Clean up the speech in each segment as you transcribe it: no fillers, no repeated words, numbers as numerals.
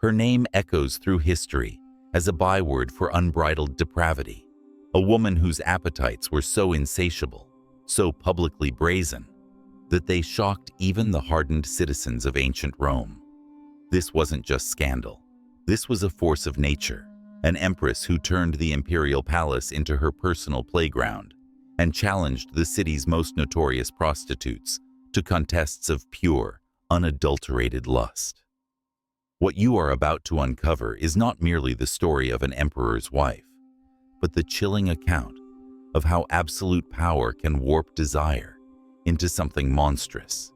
Her name echoes through history as a byword for unbridled depravity, a woman whose appetites were so insatiable, so publicly brazen, that they shocked even the hardened citizens of ancient Rome. This wasn't just scandal. This was a force of nature, an empress who turned the imperial palace into her personal playground and challenged the city's most notorious prostitutes to contests of pure, unadulterated lust. What you are about to uncover is not merely the story of an emperor's wife, but the chilling account of how absolute power can warp desire into something monstrous,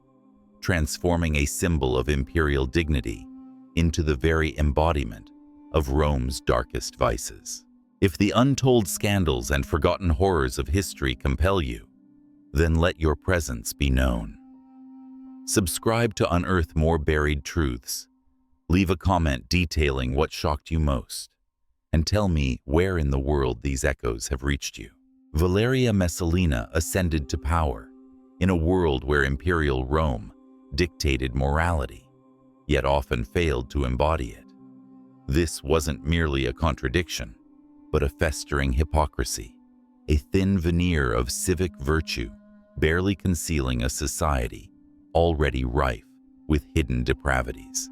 transforming a symbol of imperial dignity into the very embodiment of Rome's darkest vices. If the untold scandals and forgotten horrors of history compel you, then let your presence be known. Subscribe to unearth more buried truths. Leave a comment detailing what shocked you most, and tell me where in the world these echoes have reached you. Valeria Messalina ascended to power in a world where imperial Rome dictated morality, yet often failed to embody it. This wasn't merely a contradiction, but a festering hypocrisy, a thin veneer of civic virtue barely concealing a society already rife with hidden depravities.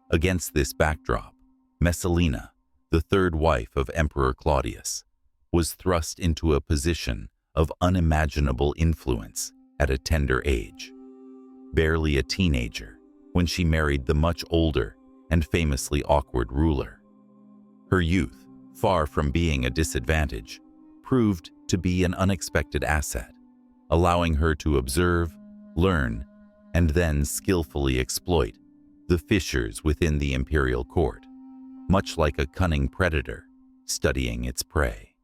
Against this backdrop, Messalina, the third wife of Emperor Claudius, was thrust into a position of unimaginable influence at a tender age. Barely a teenager when she married the much older and famously awkward ruler. Her youth, far from being a disadvantage, proved to be an unexpected asset, allowing her to observe, learn, and then skillfully exploit the fissures within the imperial court, much like a cunning predator studying its prey.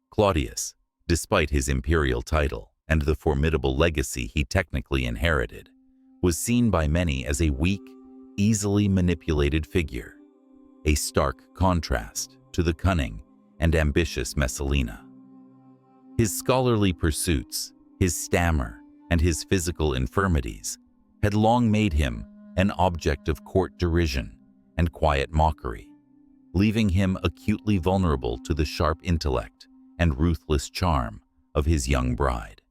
Claudius, despite his imperial title and the formidable legacy he technically inherited, was seen by many as a weak, easily manipulated figure, a stark contrast to the cunning and ambitious Messalina. His scholarly pursuits, his stammer, and his physical infirmities had long made him an object of court derision and quiet mockery, leaving him acutely vulnerable to the sharp intellect and ruthless charm of his young bride.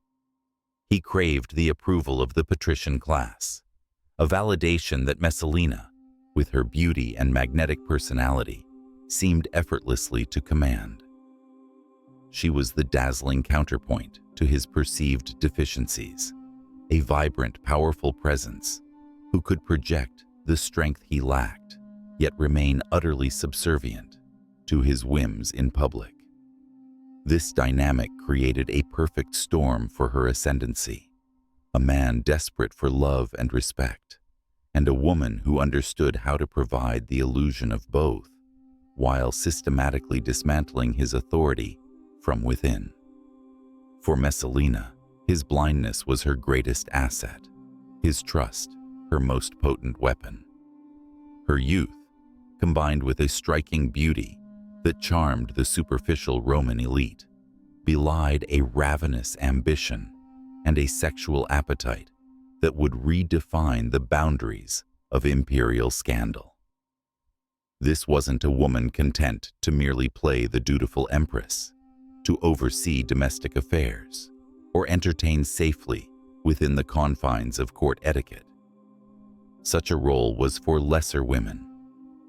He craved the approval of the patrician class, a validation that Messalina, with her beauty and magnetic personality, seemed effortlessly to command. She was the dazzling counterpoint to his perceived deficiencies, a vibrant, powerful presence who could project the strength he lacked, yet remain utterly subservient to his whims in public. This dynamic created a perfect storm for her ascendancy, a man desperate for love and respect, and a woman who understood how to provide the illusion of both, while systematically dismantling his authority from within. For Messalina, his blindness was her greatest asset, his trust her most potent weapon. Her youth, combined with a striking beauty that charmed the superficial Roman elite, belied a ravenous ambition and a sexual appetite that would redefine the boundaries of imperial scandal. This wasn't a woman content to merely play the dutiful empress, to oversee domestic affairs, or entertain safely within the confines of court etiquette. Such a role was for lesser women,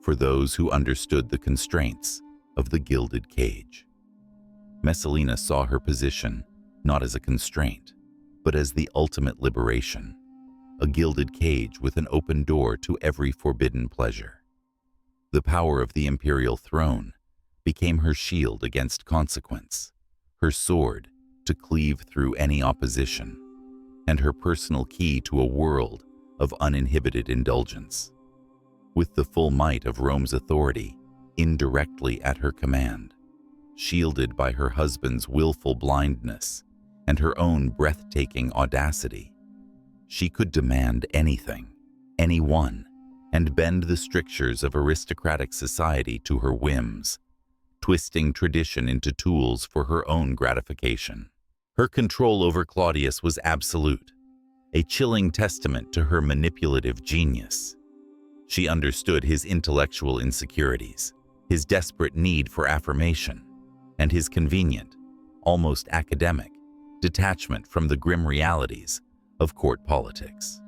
for those who understood the constraints of the gilded cage. Messalina saw her position not as a constraint, but as the ultimate liberation, a gilded cage with an open door to every forbidden pleasure. The power of the imperial throne became her shield against consequence, her sword to cleave through any opposition, and her personal key to a world of uninhibited indulgence. With the full might of Rome's authority indirectly at her command, shielded by her husband's willful blindness and her own breathtaking audacity, she could demand anything, anyone, and bend the strictures of aristocratic society to her whims, twisting tradition into tools for her own gratification. Her control over Claudius was absolute, a chilling testament to her manipulative genius. She understood his intellectual insecurities, his desperate need for affirmation, and his convenient, almost academic, detachment from the grim realities of court politics.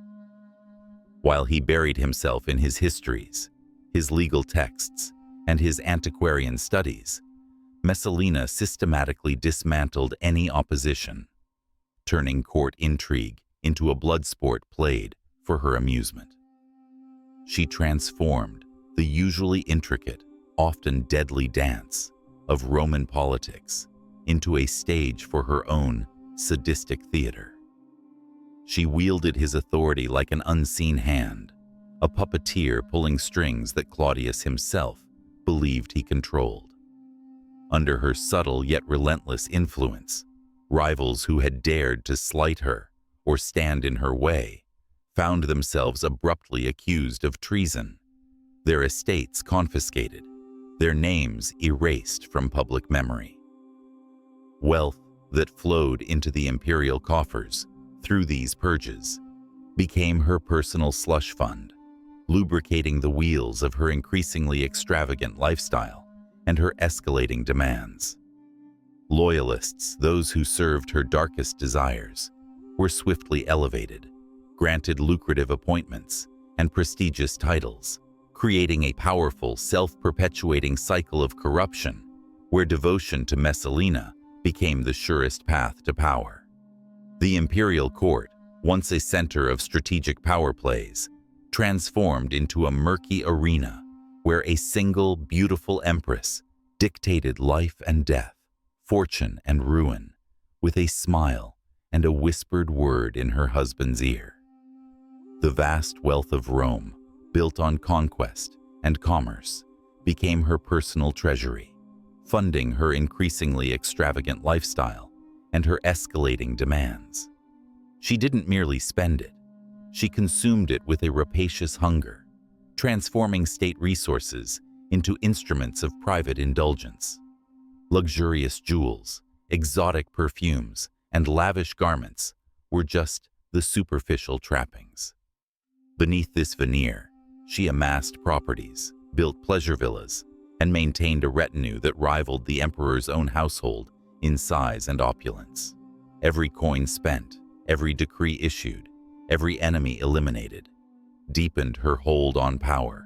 While he buried himself in his histories, his legal texts, and his antiquarian studies, Messalina systematically dismantled any opposition, turning court intrigue into a blood sport played for her amusement. She transformed the usually intricate, often deadly dance of Roman politics into a stage for her own sadistic theater. She wielded his authority like an unseen hand, a puppeteer pulling strings that Claudius himself believed he controlled. Under her subtle yet relentless influence, rivals who had dared to slight her or stand in her way found themselves abruptly accused of treason, their estates confiscated, their names erased from public memory. Wealth that flowed into the imperial coffers through these purges became her personal slush fund, lubricating the wheels of her increasingly extravagant lifestyle and her escalating demands. Loyalists, those who served her darkest desires, were swiftly elevated, granted lucrative appointments and prestigious titles, creating a powerful, self-perpetuating cycle of corruption where devotion to Messalina became the surest path to power. The imperial court, once a center of strategic power plays, transformed into a murky arena where a single beautiful empress dictated life and death, fortune and ruin, with a smile and a whispered word in her husband's ear. The vast wealth of Rome, built on conquest and commerce, became her personal treasury, funding her increasingly extravagant lifestyle and her escalating demands. She didn't merely spend it, she consumed it with a rapacious hunger, transforming state resources into instruments of private indulgence. Luxurious jewels, exotic perfumes, and lavish garments were just the superficial trappings. Beneath this veneer, she amassed properties, built pleasure villas, and maintained a retinue that rivaled the emperor's own household in size and opulence. Every coin spent, every decree issued, every enemy eliminated, deepened her hold on power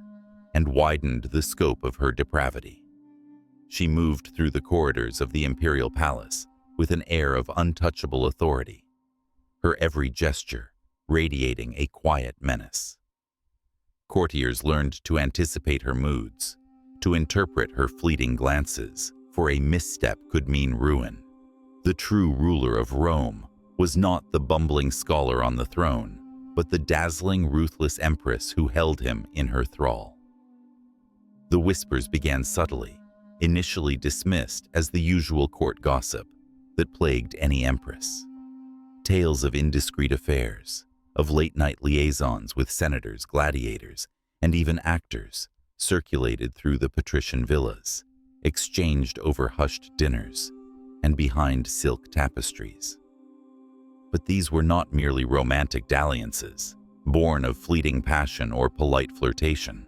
and widened the scope of her depravity. She moved through the corridors of the imperial palace with an air of untouchable authority, her every gesture radiating a quiet menace. Courtiers learned to anticipate her moods, to interpret her fleeting glances, for a misstep could mean ruin. The true ruler of Rome was not the bumbling scholar on the throne, but the dazzling, ruthless empress who held him in her thrall. The whispers began subtly, initially dismissed as the usual court gossip that plagued any empress. Tales of indiscreet affairs, of late-night liaisons with senators, gladiators, and even actors circulated through the patrician villas, exchanged over hushed dinners and behind silk tapestries. But these were not merely romantic dalliances, born of fleeting passion or polite flirtation.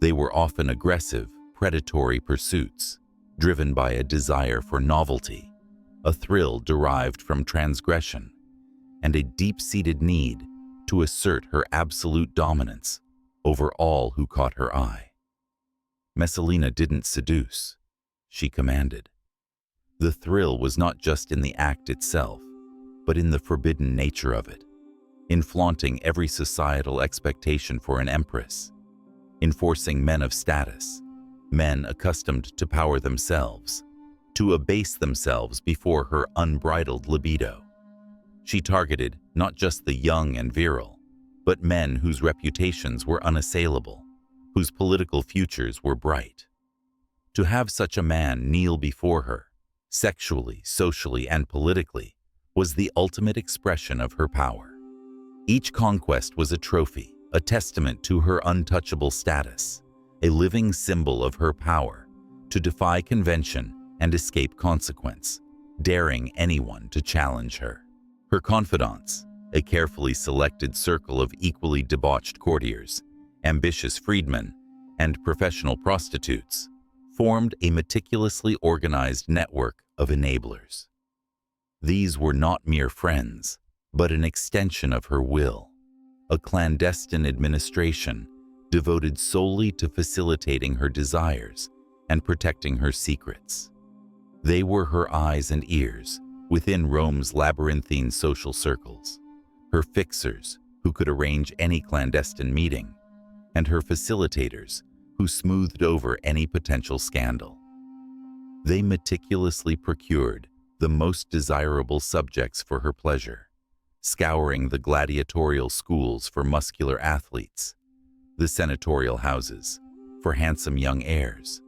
They were often aggressive, predatory pursuits, driven by a desire for novelty, a thrill derived from transgression, and a deep-seated need to assert her absolute dominance over all who caught her eye. Messalina didn't seduce, she commanded. The thrill was not just in the act itself, but in the forbidden nature of it, in flaunting every societal expectation for an empress, in forcing men of status, men accustomed to power themselves, to abase themselves before her unbridled libido. She targeted not just the young and virile, but men whose reputations were unassailable, whose political futures were bright. To have such a man kneel before her, sexually, socially, and politically, was the ultimate expression of her power. Each conquest was a trophy, a testament to her untouchable status, a living symbol of her power to defy convention and escape consequence, daring anyone to challenge her. Her confidants, a carefully selected circle of equally debauched courtiers, ambitious freedmen, and professional prostitutes, formed a meticulously organized network of enablers. These were not mere friends, but an extension of her will, a clandestine administration devoted solely to facilitating her desires and protecting her secrets. They were her eyes and ears within Rome's labyrinthine social circles, her fixers who could arrange any clandestine meeting, and her facilitators who smoothed over any potential scandal. They meticulously procured the most desirable subjects for her pleasure, scouring the gladiatorial schools for muscular athletes, the senatorial houses for handsome young heirs,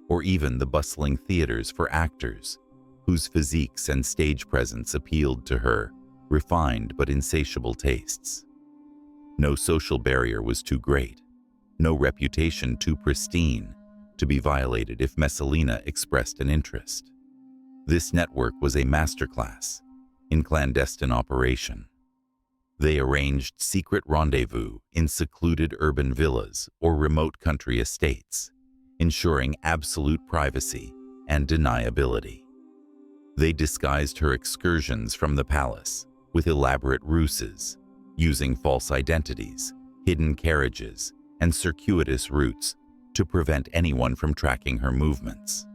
or even the bustling theaters for actors whose physiques and stage presence appealed to her refined but insatiable tastes. No social barrier was too great, no reputation too pristine to be violated if Messalina expressed an interest. This network was a masterclass in clandestine operation. They arranged secret rendezvous in secluded urban villas or remote country estates, ensuring absolute privacy and deniability. They disguised her excursions from the palace with elaborate ruses, using false identities, hidden carriages, and circuitous routes to prevent anyone from tracking her movements.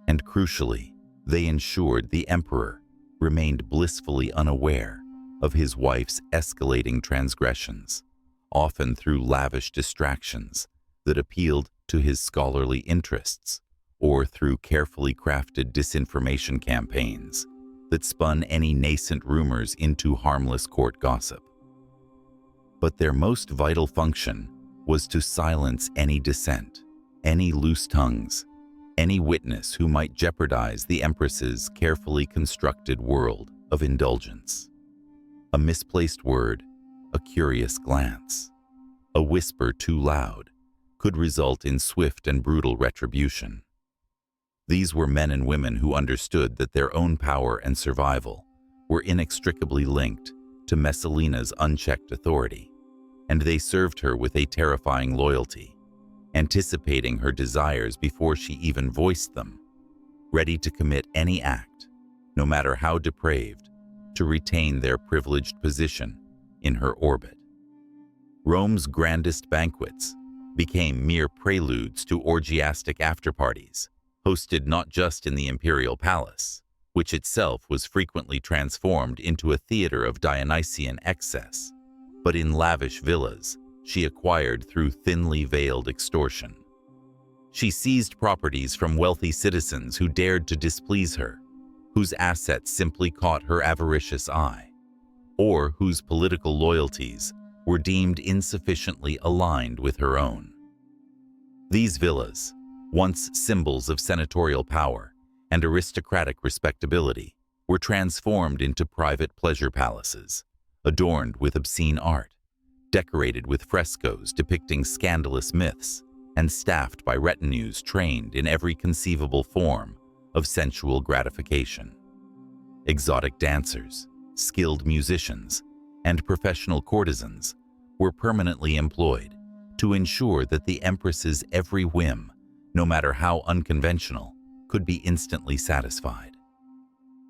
And crucially, they ensured the emperor remained blissfully unaware of his wife's escalating transgressions, often through lavish distractions that appealed to his scholarly interests, or through carefully crafted disinformation campaigns that spun any nascent rumors into harmless court gossip. But their most vital function was to silence any dissent, any loose tongues, any witness who might jeopardize the Empress's carefully constructed world of indulgence. A misplaced word, a curious glance, a whisper too loud could result in swift and brutal retribution. These were men and women who understood that their own power and survival were inextricably linked to Messalina's unchecked authority, and they served her with a terrifying loyalty, anticipating her desires before she even voiced them, ready to commit any act, no matter how depraved, to retain their privileged position in her orbit. Rome's grandest banquets became mere preludes to orgiastic afterparties, hosted not just in the imperial palace, which itself was frequently transformed into a theater of Dionysian excess, but in lavish villas she acquired through thinly veiled extortion. She seized properties from wealthy citizens who dared to displease her, whose assets simply caught her avaricious eye, or whose political loyalties were deemed insufficiently aligned with her own. These villas, once symbols of senatorial power and aristocratic respectability, were transformed into private pleasure palaces, adorned with obscene art, decorated with frescoes depicting scandalous myths, and staffed by retinues trained in every conceivable form of sensual gratification. Exotic dancers, skilled musicians, and professional courtesans were permanently employed to ensure that the Empress's every whim, no matter how unconventional, could be instantly satisfied.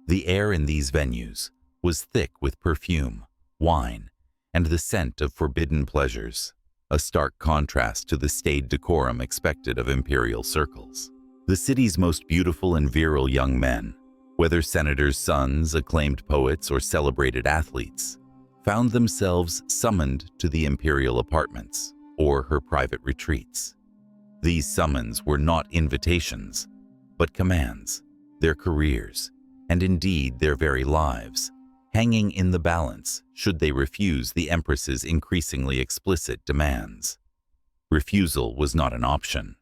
The air in these venues was thick with perfume, wine, and the scent of forbidden pleasures, a stark contrast to the staid decorum expected of imperial circles. The city's most beautiful and virile young men, whether senators' sons, acclaimed poets, or celebrated athletes, found themselves summoned to the imperial apartments or her private retreats. These summons were not invitations, but commands, their careers, and indeed their very lives, hanging in the balance should they refuse the Empress's increasingly explicit demands. Refusal was not an option.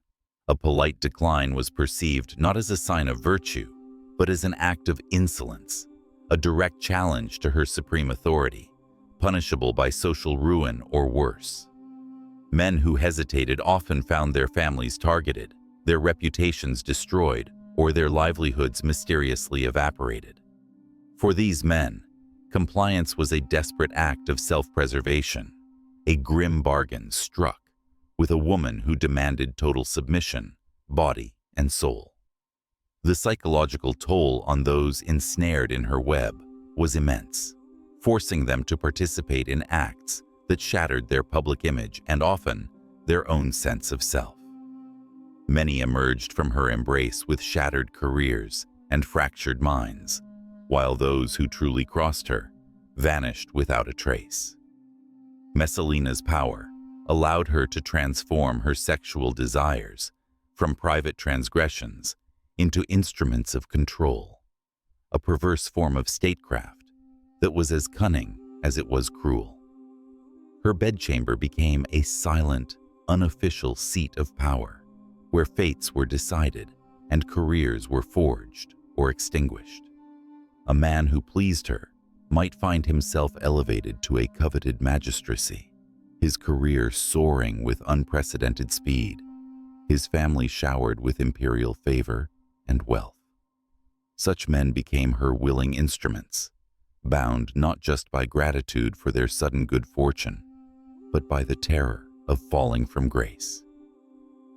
A polite decline was perceived not as a sign of virtue, but as an act of insolence, a direct challenge to her supreme authority, punishable by social ruin or worse. Men who hesitated often found their families targeted, their reputations destroyed, or their livelihoods mysteriously evaporated. For these men, compliance was a desperate act of self-preservation, a grim bargain struck with a woman who demanded total submission, body and soul. The psychological toll on those ensnared in her web was immense, forcing them to participate in acts that shattered their public image and often their own sense of self. Many emerged from her embrace with shattered careers and fractured minds, while those who truly crossed her vanished without a trace. Messalina's power allowed her to transform her sexual desires from private transgressions into instruments of control, a perverse form of statecraft that was as cunning as it was cruel. Her bedchamber became a silent, unofficial seat of power, where fates were decided and careers were forged or extinguished. A man who pleased her might find himself elevated to a coveted magistracy, his career soaring with unprecedented speed, his family showered with imperial favor and wealth. Such men became her willing instruments, bound not just by gratitude for their sudden good fortune, but by the terror of falling from grace.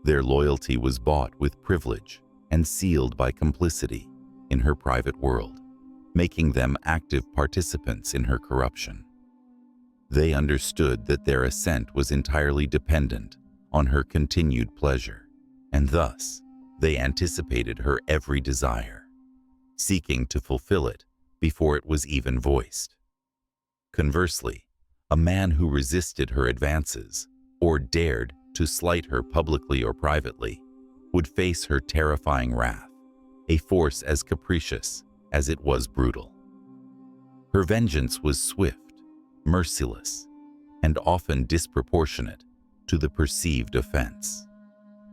Their loyalty was bought with privilege and sealed by complicity in her private world, making them active participants in her corruption. They understood that their ascent was entirely dependent on her continued pleasure, and thus they anticipated her every desire, seeking to fulfill it before it was even voiced. Conversely, a man who resisted her advances or dared to slight her publicly or privately would face her terrifying wrath, a force as capricious as it was brutal. Her vengeance was swift, merciless, and often disproportionate to the perceived offense.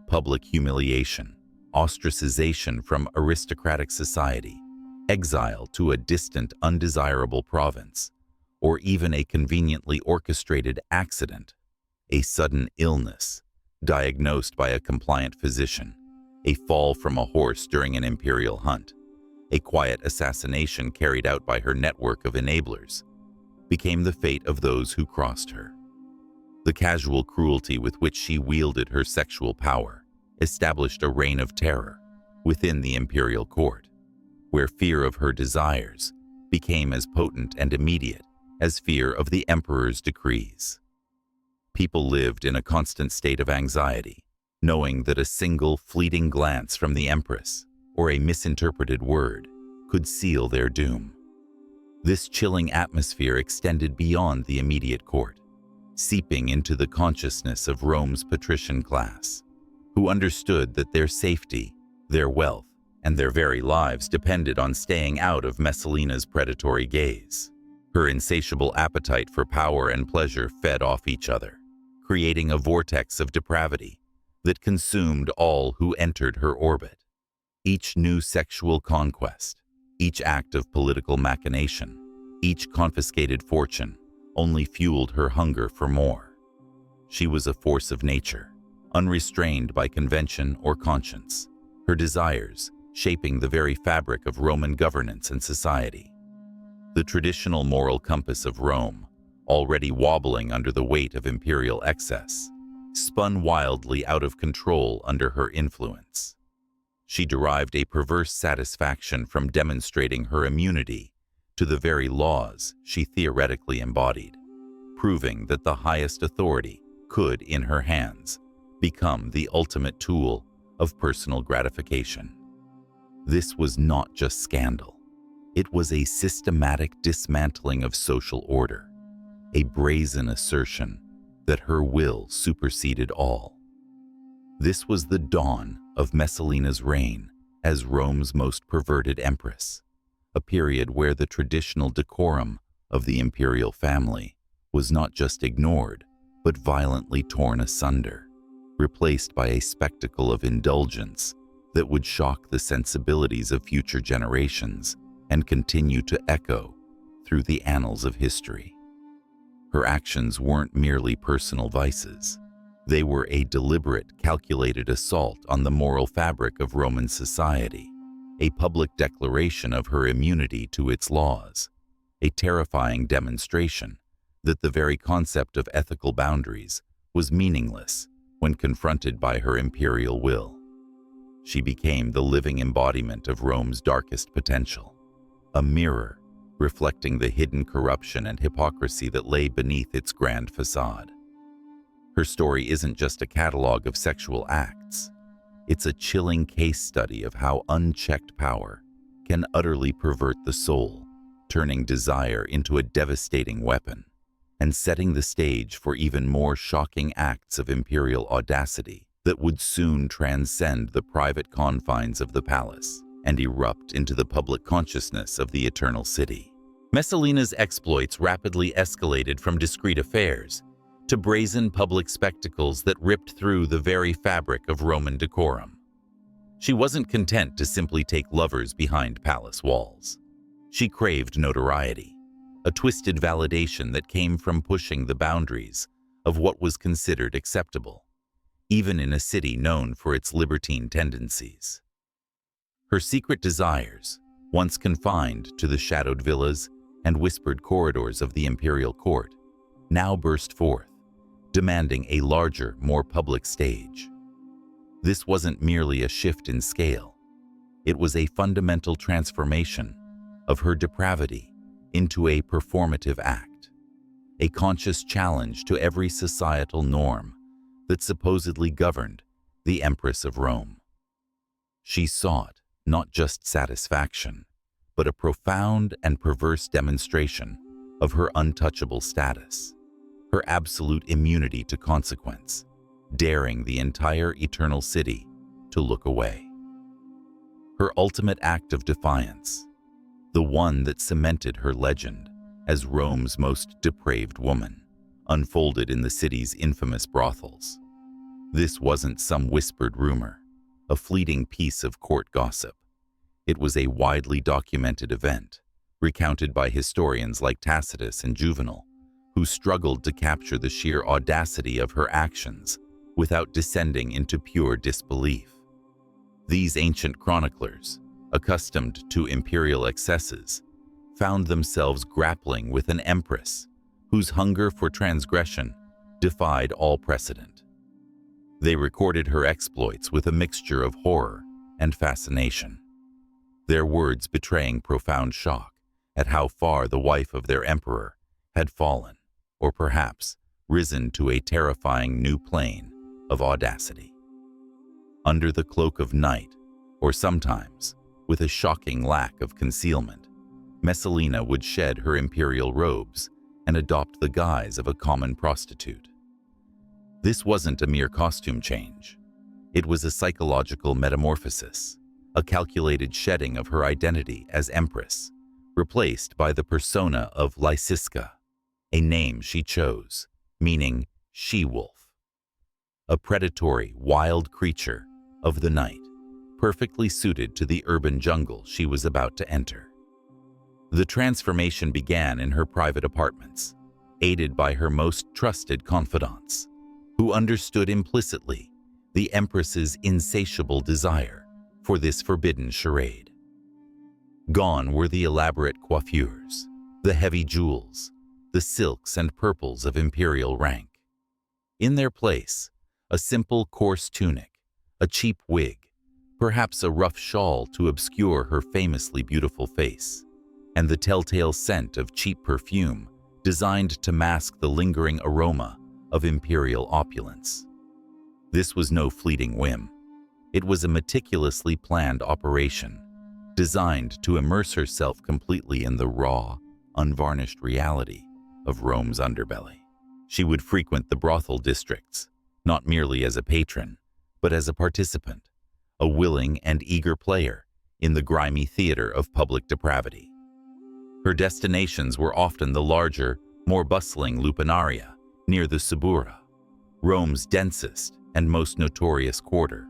Public humiliation, ostracization from aristocratic society, exile to a distant, undesirable province, or even a conveniently orchestrated accident, a sudden illness diagnosed by a compliant physician, a fall from a horse during an imperial hunt, a quiet assassination carried out by her network of enablers, became the fate of those who crossed her. The casual cruelty with which she wielded her sexual power established a reign of terror within the imperial court, where fear of her desires became as potent and immediate as fear of the emperor's decrees. People lived in a constant state of anxiety, knowing that a single fleeting glance from the empress or a misinterpreted word could seal their doom. This chilling atmosphere extended beyond the immediate court, seeping into the consciousness of Rome's patrician class, who understood that their safety, their wealth, and their very lives depended on staying out of Messalina's predatory gaze. Her insatiable appetite for power and pleasure fed off each other, creating a vortex of depravity that consumed all who entered her orbit. Each new sexual conquest, each act of political machination, each confiscated fortune only fueled her hunger for more. She was a force of nature, unrestrained by convention or conscience, her desires shaping the very fabric of Roman governance and society. The traditional moral compass of Rome, already wobbling under the weight of imperial excess, spun wildly out of control under her influence. She derived a perverse satisfaction from demonstrating her immunity to the very laws she theoretically embodied, proving that the highest authority could, in her hands, become the ultimate tool of personal gratification. This was not just scandal. It was a systematic dismantling of social order, a brazen assertion that her will superseded all. This was the dawn of Messalina's reign as Rome's most perverted empress, a period where the traditional decorum of the imperial family was not just ignored, but violently torn asunder, replaced by a spectacle of indulgence that would shock the sensibilities of future generations and continue to echo through the annals of history. Her actions weren't merely personal vices. They were a deliberate, calculated assault on the moral fabric of Roman society, a public declaration of her immunity to its laws, a terrifying demonstration that the very concept of ethical boundaries was meaningless when confronted by her imperial will. She became the living embodiment of Rome's darkest potential, a mirror reflecting the hidden corruption and hypocrisy that lay beneath its grand facade. Her story isn't just a catalog of sexual acts. It's a chilling case study of how unchecked power can utterly pervert the soul, turning desire into a devastating weapon, and setting the stage for even more shocking acts of imperial audacity that would soon transcend the private confines of the palace and erupt into the public consciousness of the Eternal City. Messalina's exploits rapidly escalated from discreet affairs to brazen public spectacles that ripped through the very fabric of Roman decorum. She wasn't content to simply take lovers behind palace walls. She craved notoriety, a twisted validation that came from pushing the boundaries of what was considered acceptable, even in a city known for its libertine tendencies. Her secret desires, once confined to the shadowed villas and whispered corridors of the imperial court, now burst forth, demanding a larger, more public stage. This wasn't merely a shift in scale. It was a fundamental transformation of her depravity into a performative act, a conscious challenge to every societal norm that supposedly governed the Empress of Rome. She sought not just satisfaction, but a profound and perverse demonstration of her untouchable status, her absolute immunity to consequence, daring the entire Eternal City to look away. Her ultimate act of defiance, the one that cemented her legend as Rome's most depraved woman, unfolded in the city's infamous brothels. This wasn't some whispered rumor, a fleeting piece of court gossip. It was a widely documented event, recounted by historians like Tacitus and Juvenal, who struggled to capture the sheer audacity of her actions without descending into pure disbelief. These ancient chroniclers, accustomed to imperial excesses, found themselves grappling with an empress whose hunger for transgression defied all precedent. They recorded her exploits with a mixture of horror and fascination, their words betraying profound shock at how far the wife of their emperor had fallen, or perhaps risen to a terrifying new plane of audacity. Under the cloak of night, or sometimes with a shocking lack of concealment, Messalina would shed her imperial robes and adopt the guise of a common prostitute. This wasn't a mere costume change. It was a psychological metamorphosis, a calculated shedding of her identity as empress, replaced by the persona of Lysiska, a name she chose, meaning she-wolf. A predatory, wild creature of the night, perfectly suited to the urban jungle she was about to enter. The transformation began in her private apartments, aided by her most trusted confidants, who understood implicitly the Empress's insatiable desire for this forbidden charade. Gone were the elaborate coiffures, the heavy jewels, the silks and purples of imperial rank. In their place, a simple coarse tunic, a cheap wig, perhaps a rough shawl to obscure her famously beautiful face, and the telltale scent of cheap perfume designed to mask the lingering aroma of imperial opulence. This was no fleeting whim. It was a meticulously planned operation, designed to immerse herself completely in the raw, unvarnished reality of Rome's underbelly. She would frequent the brothel districts, not merely as a patron, but as a participant, a willing and eager player in the grimy theater of public depravity. Her destinations were often the larger, more bustling lupanaria near the Subura, Rome's densest and most notorious quarter,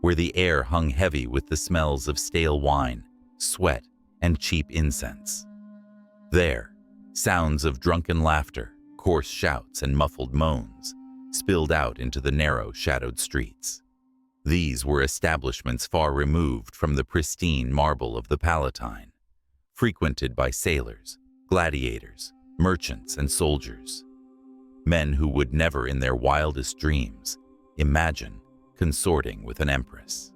where the air hung heavy with the smells of stale wine, sweat, and cheap incense. There, sounds of drunken laughter, coarse shouts, and muffled moans spilled out into the narrow, shadowed streets. These were establishments far removed from the pristine marble of the Palatine, frequented by sailors, gladiators, merchants, and soldiers. Men who would never in their wildest dreams Imagine consorting with an empress.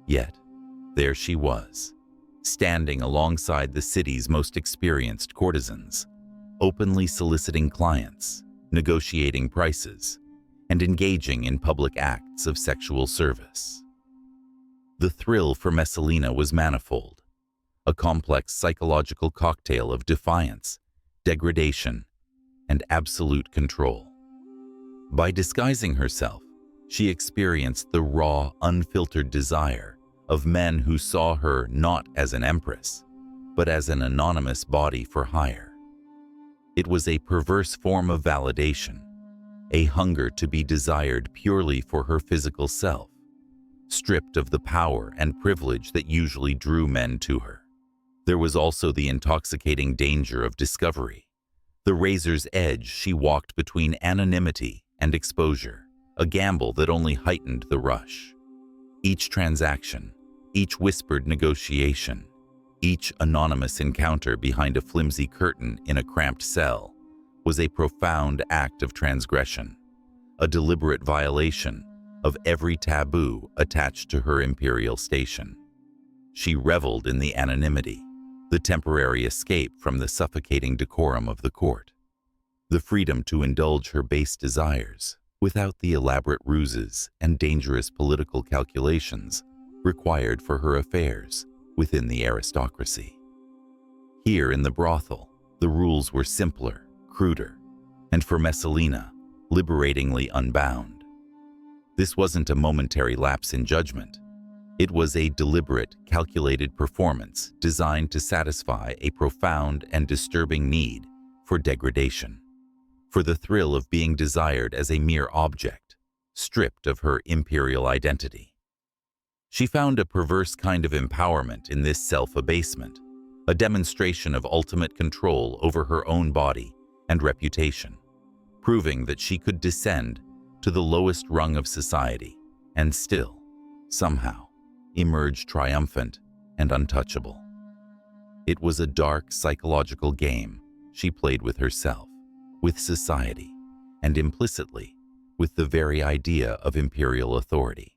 Yet, there she was, standing alongside the city's most experienced courtesans, openly soliciting clients, negotiating prices, and engaging in public acts of sexual service. The thrill for Messalina was manifold, a complex psychological cocktail of defiance, degradation, and absolute control. By disguising herself, she experienced the raw, unfiltered desire of men who saw her not as an empress, but as an anonymous body for hire. It was a perverse form of validation, a hunger to be desired purely for her physical self, stripped of the power and privilege that usually drew men to her. There was also the intoxicating danger of discovery, the razor's edge she walked between anonymity and exposure, a gamble that only heightened the rush. Each transaction, each whispered negotiation, each anonymous encounter behind a flimsy curtain in a cramped cell was a profound act of transgression, a deliberate violation of every taboo attached to her imperial station. She reveled in the anonymity, the temporary escape from the suffocating decorum of the court, the freedom to indulge her base desires without the elaborate ruses and dangerous political calculations required for her affairs within the aristocracy. Here in the brothel, the rules were simpler, cruder, and for Messalina, liberatingly unbound. This wasn't a momentary lapse in judgment. It was a deliberate, calculated performance designed to satisfy a profound and disturbing need for degradation, for the thrill of being desired as a mere object, stripped of her imperial identity. She found a perverse kind of empowerment in this self-abasement, a demonstration of ultimate control over her own body and reputation, proving that she could descend to the lowest rung of society and still, somehow, emerge triumphant and untouchable. It was a dark psychological game she played with herself, with society, and implicitly with the very idea of imperial authority.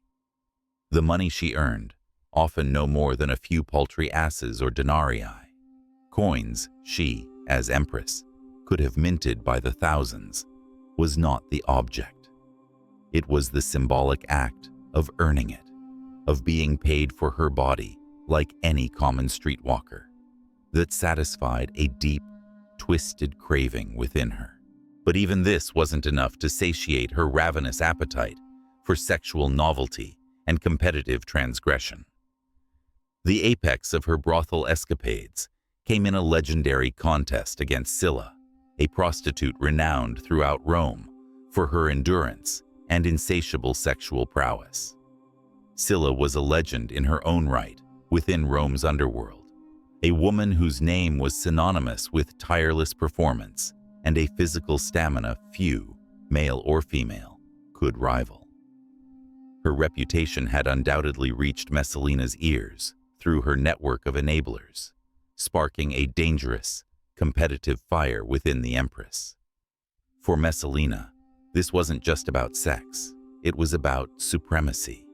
The money she earned, often no more than a few paltry asses or denarii, coins she, as empress, could have minted by the thousands, was not the object. It was the symbolic act of earning it, of being paid for her body like any common streetwalker, that satisfied a deep, twisted craving within her. But even this wasn't enough to satiate her ravenous appetite for sexual novelty and competitive transgression. The apex of her brothel escapades came in a legendary contest against Scylla, a prostitute renowned throughout Rome for her endurance and insatiable sexual prowess. Scylla was a legend in her own right within Rome's underworld, a woman whose name was synonymous with tireless performance and a physical stamina few, male or female, could rival. Her reputation had undoubtedly reached Messalina's ears through her network of enablers, sparking a dangerous, competitive fire within the Empress. For Messalina, this wasn't just about sex, it was about supremacy.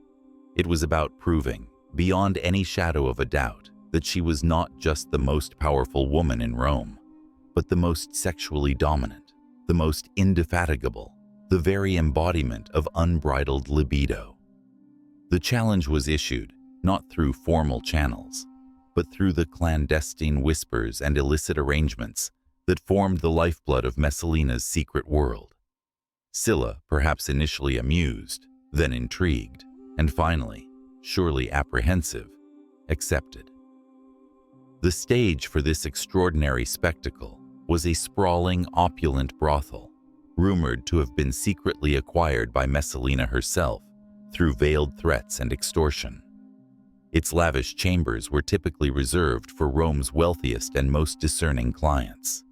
It was about proving, beyond any shadow of a doubt, that she was not just the most powerful woman in Rome, but the most sexually dominant, the most indefatigable, the very embodiment of unbridled libido. The challenge was issued not through formal channels, but through the clandestine whispers and illicit arrangements that formed the lifeblood of Messalina's secret world. Scylla, perhaps initially amused, then intrigued, and finally, surely apprehensive, accepted. The stage for this extraordinary spectacle was a sprawling, opulent brothel, rumored to have been secretly acquired by Messalina herself through veiled threats and extortion. Its lavish chambers were typically reserved for Rome's wealthiest and most discerning clients.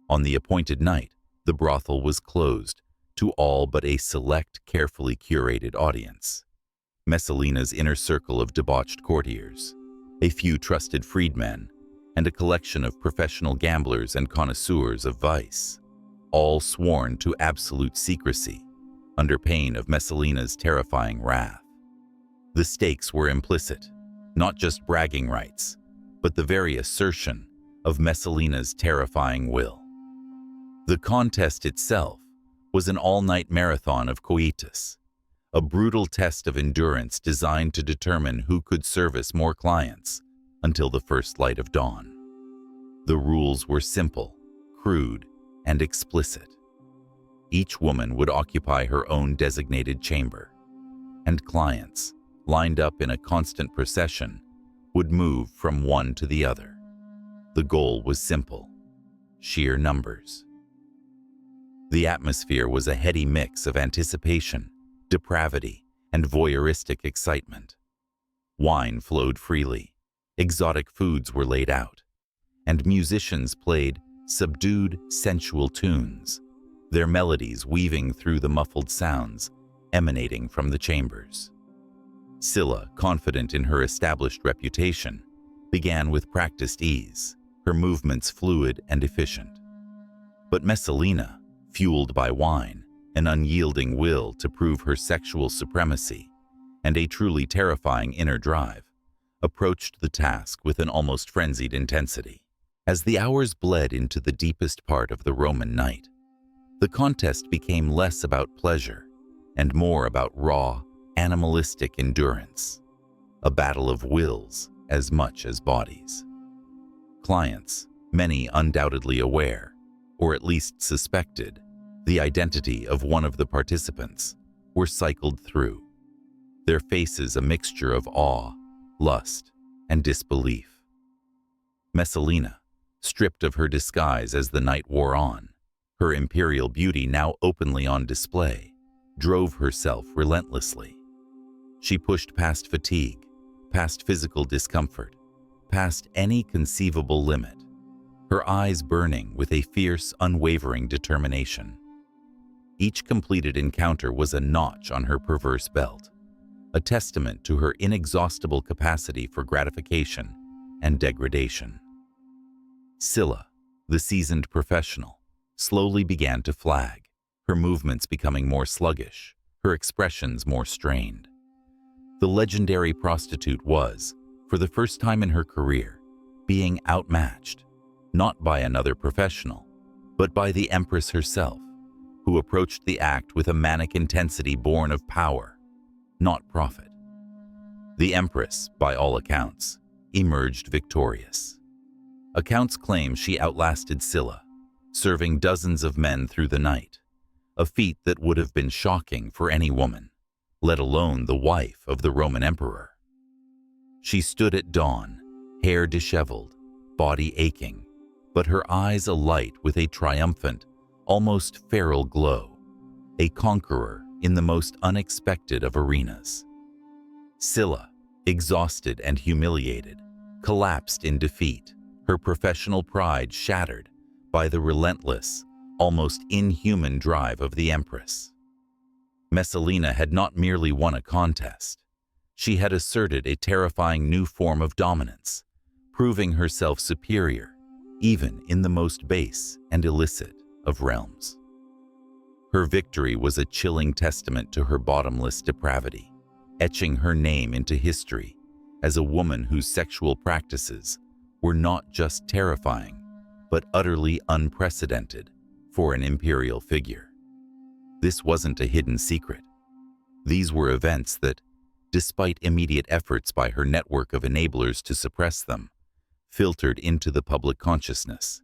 On the appointed night, the brothel was closed to all but a select, carefully curated audience. Messalina's inner circle of debauched courtiers, a few trusted freedmen, and a collection of professional gamblers and connoisseurs of vice, all sworn to absolute secrecy, under pain of Messalina's terrifying wrath. The stakes were implicit, not just bragging rights, but the very assertion of Messalina's terrifying will. The contest itself was an all-night marathon of coitus, a brutal test of endurance designed to determine who could service more clients until the first light of dawn. The rules were simple, crude, and explicit. Each woman would occupy her own designated chamber, and clients, lined up in a constant procession, would move from one to the other. The goal was simple: sheer numbers. The atmosphere was a heady mix of anticipation, depravity, and voyeuristic excitement. Wine flowed freely, exotic foods were laid out, and musicians played subdued, sensual tunes, their melodies weaving through the muffled sounds emanating from the chambers. Scylla, confident in her established reputation, began with practiced ease, her movements fluid and efficient. But Messalina, fueled by wine, an unyielding will to prove her sexual supremacy, and a truly terrifying inner drive, approached the task with an almost frenzied intensity. As the hours bled into the deepest part of the Roman night, the contest became less about pleasure and more about raw, animalistic endurance, a battle of wills as much as bodies. Clients, many undoubtedly aware, or at least suspected, the identity of one of the participants, were cycled through, their faces a mixture of awe, lust, and disbelief. Messalina, stripped of her disguise as the night wore on, her imperial beauty now openly on display, drove herself relentlessly. She pushed past fatigue, past physical discomfort, past any conceivable limit, her eyes burning with a fierce, unwavering determination. Each completed encounter was a notch on her perverse belt, a testament to her inexhaustible capacity for gratification and degradation. Scylla, the seasoned professional, slowly began to flag, her movements becoming more sluggish, her expressions more strained. The legendary prostitute was, for the first time in her career, being outmatched, not by another professional, but by the Empress herself, who approached the act with a manic intensity born of power, not profit. The Empress, by all accounts, emerged victorious. Accounts claim she outlasted Scylla, serving dozens of men through the night, a feat that would have been shocking for any woman, let alone the wife of the Roman emperor. She stood at dawn, hair disheveled, body aching, but her eyes alight with a triumphant, almost feral glow, a conqueror in the most unexpected of arenas. Scylla, exhausted and humiliated, collapsed in defeat, her professional pride shattered by the relentless, almost inhuman drive of the Empress. Messalina had not merely won a contest, she had asserted a terrifying new form of dominance, proving herself superior even in the most base and illicit of realms. Her victory was a chilling testament to her bottomless depravity, etching her name into history as a woman whose sexual practices were not just terrifying, but utterly unprecedented for an imperial figure. This wasn't a hidden secret. These were events that, despite immediate efforts by her network of enablers to suppress them, filtered into the public consciousness,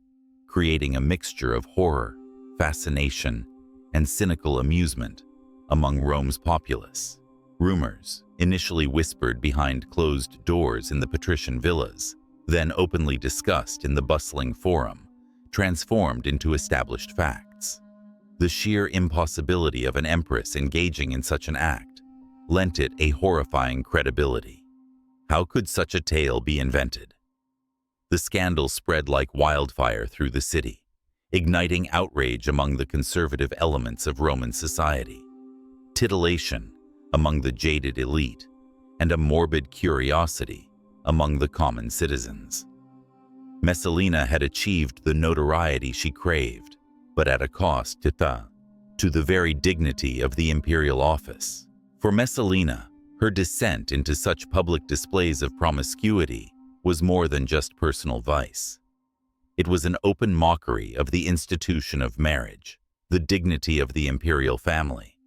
creating a mixture of horror, fascination, and cynical amusement among Rome's populace. Rumors, initially whispered behind closed doors in the patrician villas, then openly discussed in the bustling forum, transformed into established facts. The sheer impossibility of an empress engaging in such an act lent it a horrifying credibility. How could such a tale be invented? The scandal spread like wildfire through the city, igniting outrage among the conservative elements of Roman society, titillation among the jaded elite, and a morbid curiosity among the common citizens. Messalina had achieved the notoriety she craved, but at a cost to to the very dignity of the imperial office. For Messalina, her descent into such public displays of promiscuity was more than just personal vice. It was an open mockery of the institution of marriage, the dignity of the imperial family,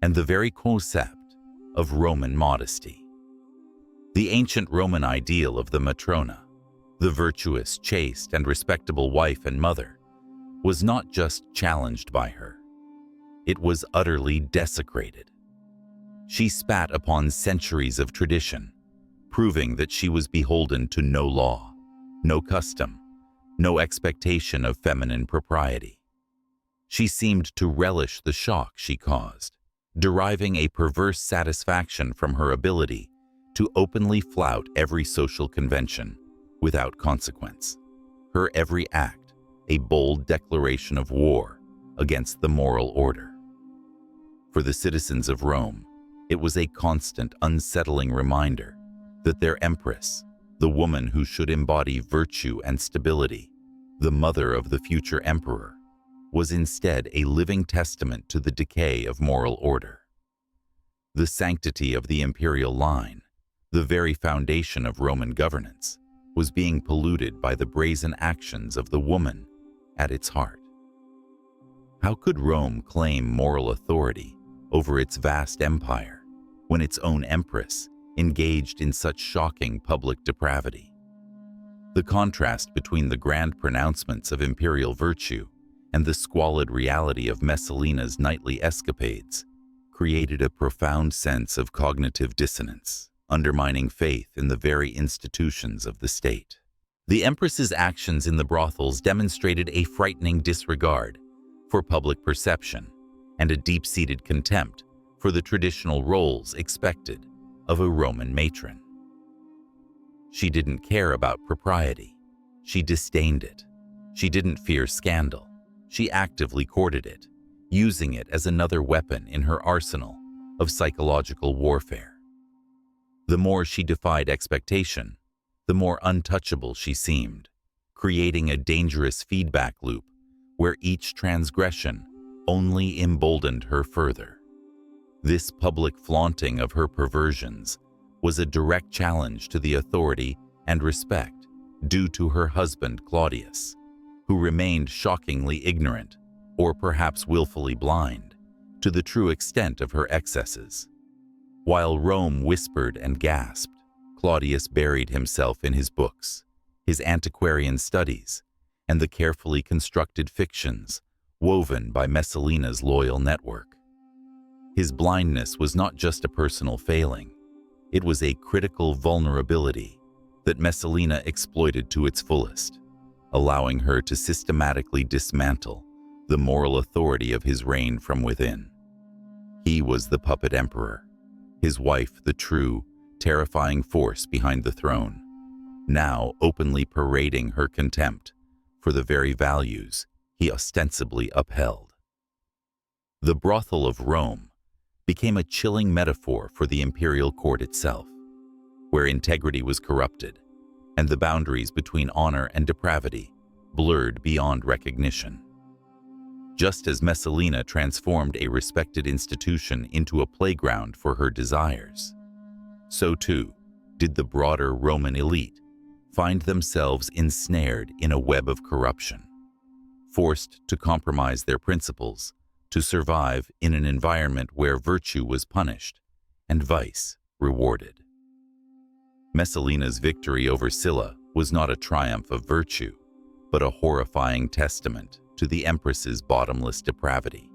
and the very concept of Roman modesty. The ancient Roman ideal of the matrona, the virtuous, chaste, and respectable wife and mother, was not just challenged by her. It was utterly desecrated. She spat upon centuries of tradition, proving that she was beholden to no law, no custom, no expectation of feminine propriety. She seemed to relish the shock she caused, deriving a perverse satisfaction from her ability to openly flout every social convention without consequence. Her every act, a bold declaration of war against the moral order. For the citizens of Rome, it was a constant, unsettling reminder that their empress, the woman who should embody virtue and stability, the mother of the future emperor, was instead a living testament to the decay of moral order. The sanctity of the imperial line, the very foundation of Roman governance, was being polluted by the brazen actions of the woman at its heart. How could Rome claim moral authority over its vast empire when its own empress engaged in such shocking public depravity? The contrast between the grand pronouncements of imperial virtue and the squalid reality of Messalina's nightly escapades created a profound sense of cognitive dissonance, undermining faith in the very institutions of the state. The empress's actions in the brothels demonstrated a frightening disregard for public perception and a deep-seated contempt for the traditional roles expected of a Roman matron. She didn't care about propriety. She disdained it. She didn't fear scandal. She actively courted it, using it as another weapon in her arsenal of psychological warfare. The more she defied expectation, the more untouchable she seemed, creating a dangerous feedback loop where each transgression only emboldened her further. This public flaunting of her perversions was a direct challenge to the authority and respect due to her husband Claudius, who remained shockingly ignorant, or perhaps willfully blind, to the true extent of her excesses. While Rome whispered and gasped, Claudius buried himself in his books, his antiquarian studies, and the carefully constructed fictions woven by Messalina's loyal network. His blindness was not just a personal failing, it was a critical vulnerability that Messalina exploited to its fullest, allowing her to systematically dismantle the moral authority of his reign from within. He was the puppet emperor, his wife the true, terrifying force behind the throne, now openly parading her contempt for the very values he ostensibly upheld. The brothel of Rome became a chilling metaphor for the imperial court itself, where integrity was corrupted and the boundaries between honor and depravity blurred beyond recognition. Just as Messalina transformed a respected institution into a playground for her desires, so too did the broader Roman elite find themselves ensnared in a web of corruption, forced to compromise their principles to survive in an environment where virtue was punished and vice rewarded. Messalina's victory over Sylla was not a triumph of virtue, but a horrifying testament to the empress's bottomless depravity,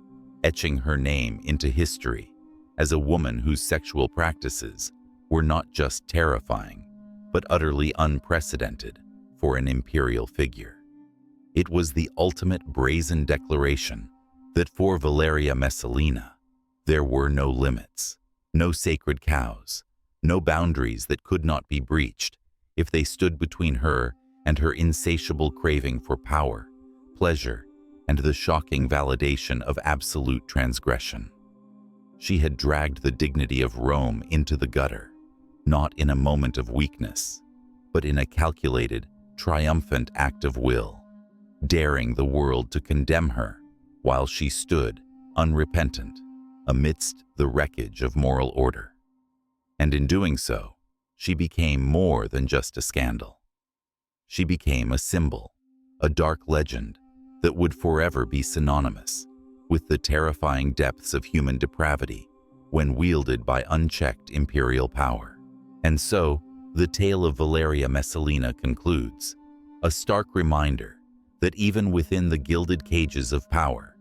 etching her name into history as a woman whose sexual practices were not just terrifying, but utterly unprecedented for an imperial figure. It was the ultimate brazen declaration that for Valeria Messalina, there were no limits, no sacred cows, no boundaries that could not be breached if they stood between her and her insatiable craving for power, pleasure, and the shocking validation of absolute transgression. She had dragged the dignity of Rome into the gutter, not in a moment of weakness, but in a calculated, triumphant act of will, daring the world to condemn her while she stood unrepentant, amidst the wreckage of moral order. And in doing so, she became more than just a scandal. She became a symbol, a dark legend that would forever be synonymous with the terrifying depths of human depravity when wielded by unchecked imperial power. And so, the tale of Valeria Messalina concludes, a stark reminder that even within the gilded cages of power,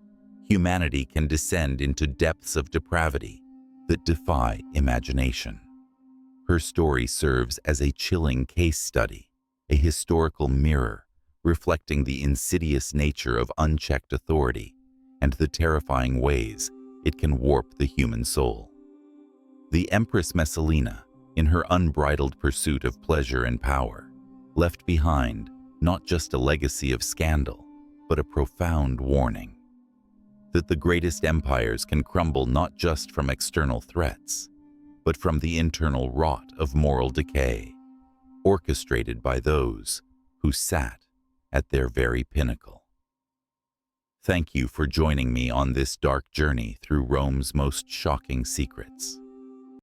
humanity can descend into depths of depravity that defy imagination. Her story serves as a chilling case study, a historical mirror reflecting the insidious nature of unchecked authority and the terrifying ways it can warp the human soul. The Empress Messalina, in her unbridled pursuit of pleasure and power, left behind not just a legacy of scandal, but a profound warning that the greatest empires can crumble not just from external threats, but from the internal rot of moral decay, orchestrated by those who sat at their very pinnacle. Thank you for joining me on this dark journey through Rome's most shocking secrets.